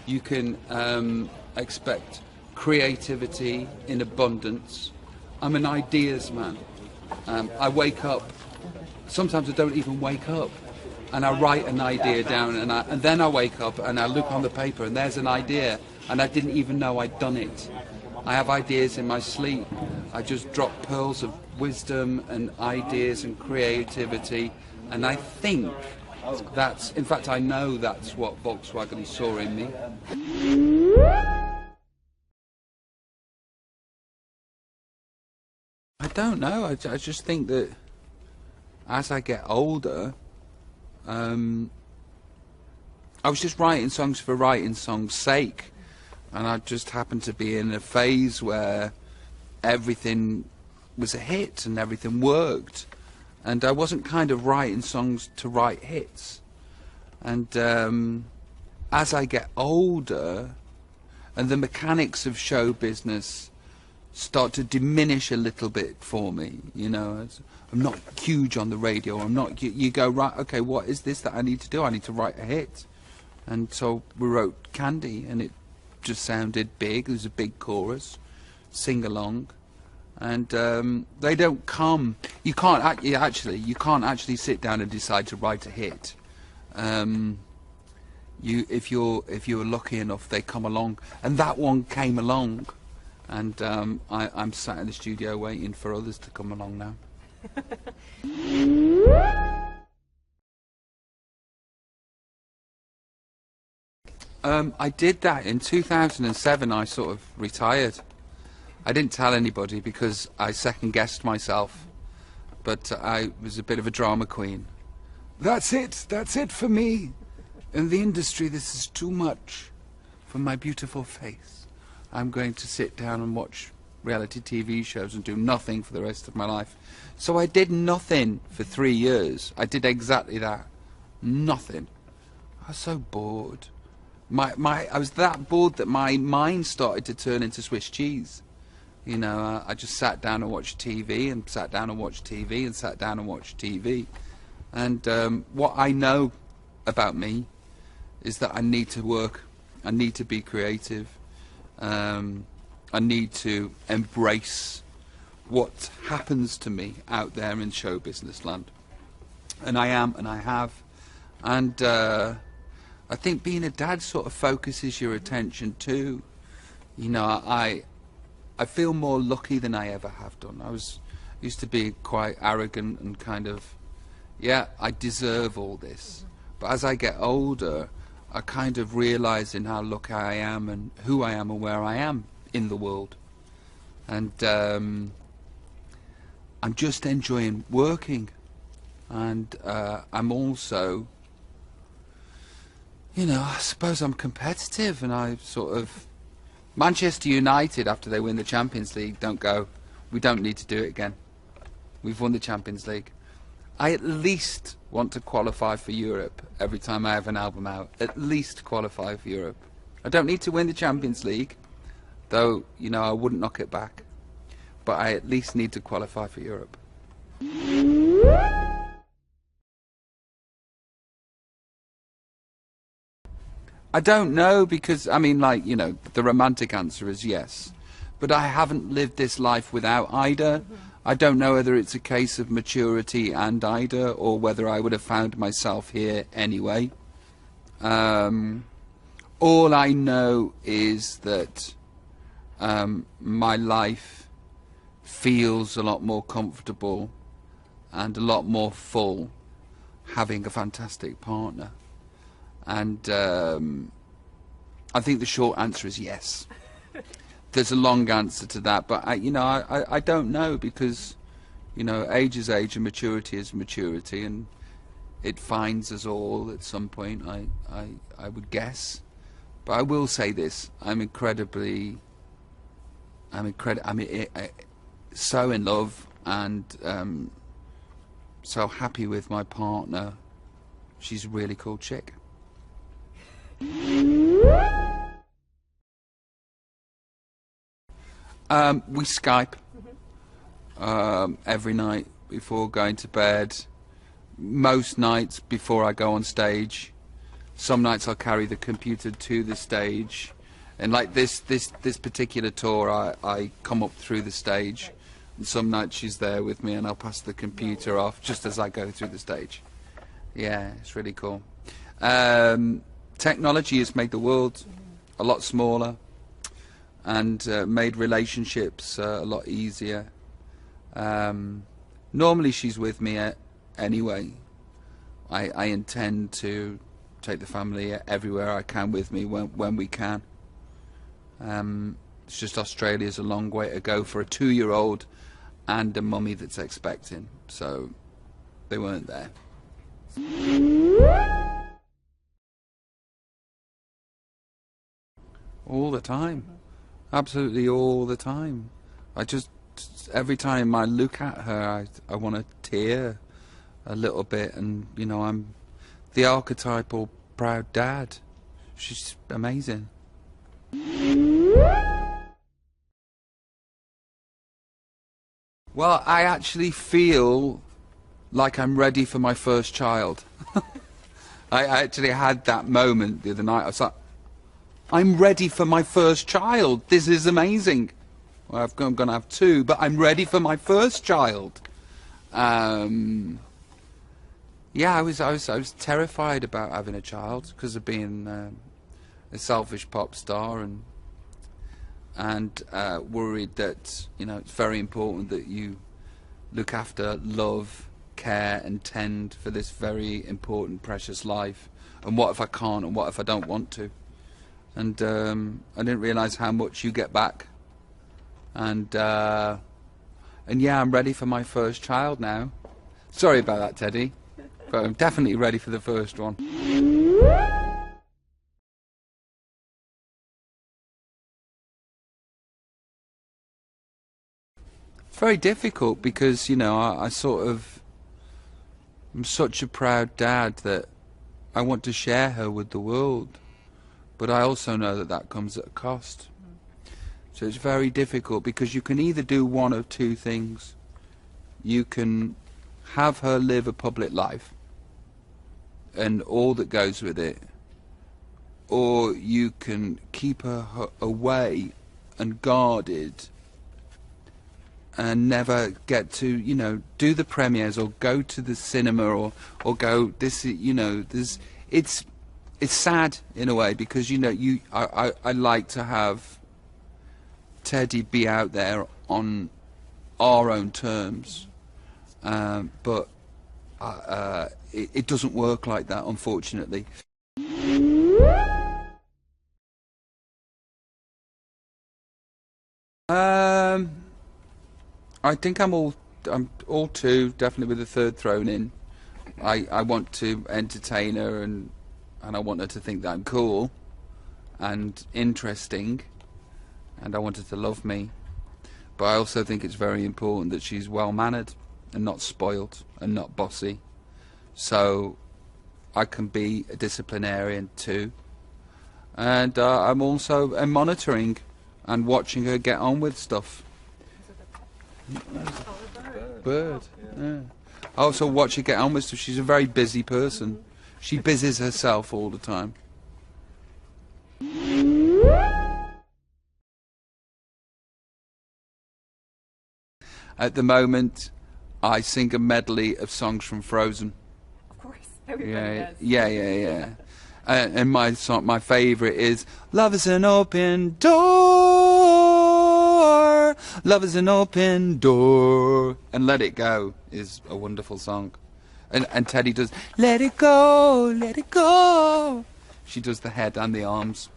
You can expect creativity in abundance. I'm an ideas man. I wake up, sometimes I don't even wake up, and I write an idea down, and then I wake up and I look on the paper and there's an idea, and I didn't even know I'd done it. I have ideas in my sleep. I just drop pearls of wisdom and ideas and creativity, and I think that's, in fact I know that's what Volkswagen saw in me. I don't know, I just think that as I get older, I was just writing songs for writing songs' sake, and I just happened to be in a phase where everything was a hit and everything worked, and I wasn't kind of writing songs to write hits. And as I get older and the mechanics of show business start to diminish a little bit for me, you know, I'm not huge on the radio, I'm not, you go, right, okay, what is this that I need to do? I need to write a hit. And so we wrote Candy, and it just sounded big. There's a big chorus, sing along, and they don't come. You can't actually sit down and decide to write a hit. If you're lucky enough, they come along, and that one came along, and I'm sat in the studio waiting for others to come along now. I did that in 2007. I sort of retired. I didn't tell anybody because I second-guessed myself, but I was a bit of a drama queen. That's it for me. In the industry, this is too much for my beautiful face. I'm going to sit down and watch reality TV shows and do nothing for the rest of my life. So I did nothing for 3 years. I did exactly that. Nothing. I was so bored. I was that bored that my mind started to turn into Swiss cheese. You know, I just sat down and watched TV, and sat down and watched TV, and sat down and watched TV. And what I know about me is that I need to work, I need to be creative, I need to embrace what happens to me out there in show business land. And I am, and I have. And I think being a dad sort of focuses your attention too. You know, I feel more lucky than I ever have done. I used to be quite arrogant and kind of, yeah, I deserve all this. But as I get older, I kind of realise in how lucky I am and who I am and where I am in the world. And I'm just enjoying working. And I'm also, you know, I suppose I'm competitive, and I sort of... Manchester United, after they win the Champions League, don't go, we don't need to do it again. We've won the Champions League. I at least want to qualify for Europe every time I have an album out. At least qualify for Europe. I don't need to win the Champions League, though, you know, I wouldn't knock it back. But I at least need to qualify for Europe. I don't know, because, I mean, like, you know, the romantic answer is yes. But I haven't lived this life without Ida. I don't know whether it's a case of maturity and Ida, or whether I would have found myself here anyway. All I know is that my life feels a lot more comfortable and a lot more full having a fantastic partner. And I think the short answer is yes. There's a long answer to that, but I don't know, because, you know, age is age and maturity is maturity, and it finds us all at some point, I would guess. But I will say this: I'm so in love and so happy with my partner. She's a really cool chick. We Skype every night before going to bed, most nights before I go on stage. Some nights I'll carry the computer to the stage, and like this particular tour, I come up through the stage, and some nights she's there with me, and I'll pass the computer off just as I go through the stage. Yeah, it's really cool. Technology has made the world a lot smaller, and made relationships a lot easier. Normally she's with me anyway. I intend to take the family everywhere I can with me when we can. It's just Australia's a long way to go for a 2-year-old and a mummy that's expecting, so they weren't there. All the time. Absolutely all the time. Every time I look at her, I want to tear a little bit, and you know, I'm the archetypal proud dad. She's amazing. Well, I actually feel like I'm ready for my first child. I actually had that moment the other night. I was like, I'm ready for my first child. This is amazing. Well, I'm going to have 2, but I'm ready for my first child. Yeah, I was terrified about having a child because of being a selfish pop star, and worried that, you know, it's very important that you look after, love, care and tend for this very important, precious life. And what if I can't, and what if I don't want to? And I didn't realise how much you get back. And yeah, I'm ready for my first child now. Sorry about that, Teddy, but I'm definitely ready for the first one. It's very difficult because, you know, I'm such a proud dad that I want to share her with the world, but I also know that that comes at a cost. So it's very difficult because you can either do one of 2 things. You can have her live a public life and all that goes with it, or you can keep her away and guarded and never get to, you know, do the premieres or go to the cinema or go this, you know, it's sad in a way because, you know, I like to have Teddy be out there on our own terms, but it doesn't work like that, unfortunately. I think I'm all 2, definitely with the 3rd thrown in. I want to entertain her, and I want her to think that I'm cool and interesting, and I want her to love me. But I also think it's very important that she's well-mannered and not spoilt and not bossy. So I can be a disciplinarian too. And I'm also monitoring and watching her get on with stuff. Bird. Yeah. I also watch her get on with stuff. She's a very busy person. She busies herself all the time. At the moment, I sing a medley of songs from Frozen. Of course, everybody does. Yeah. And my favourite is "Love is an open door, love is an open door," and "Let It Go" is a wonderful song. And Teddy does "Let It Go, let it go." She does the head and the arms.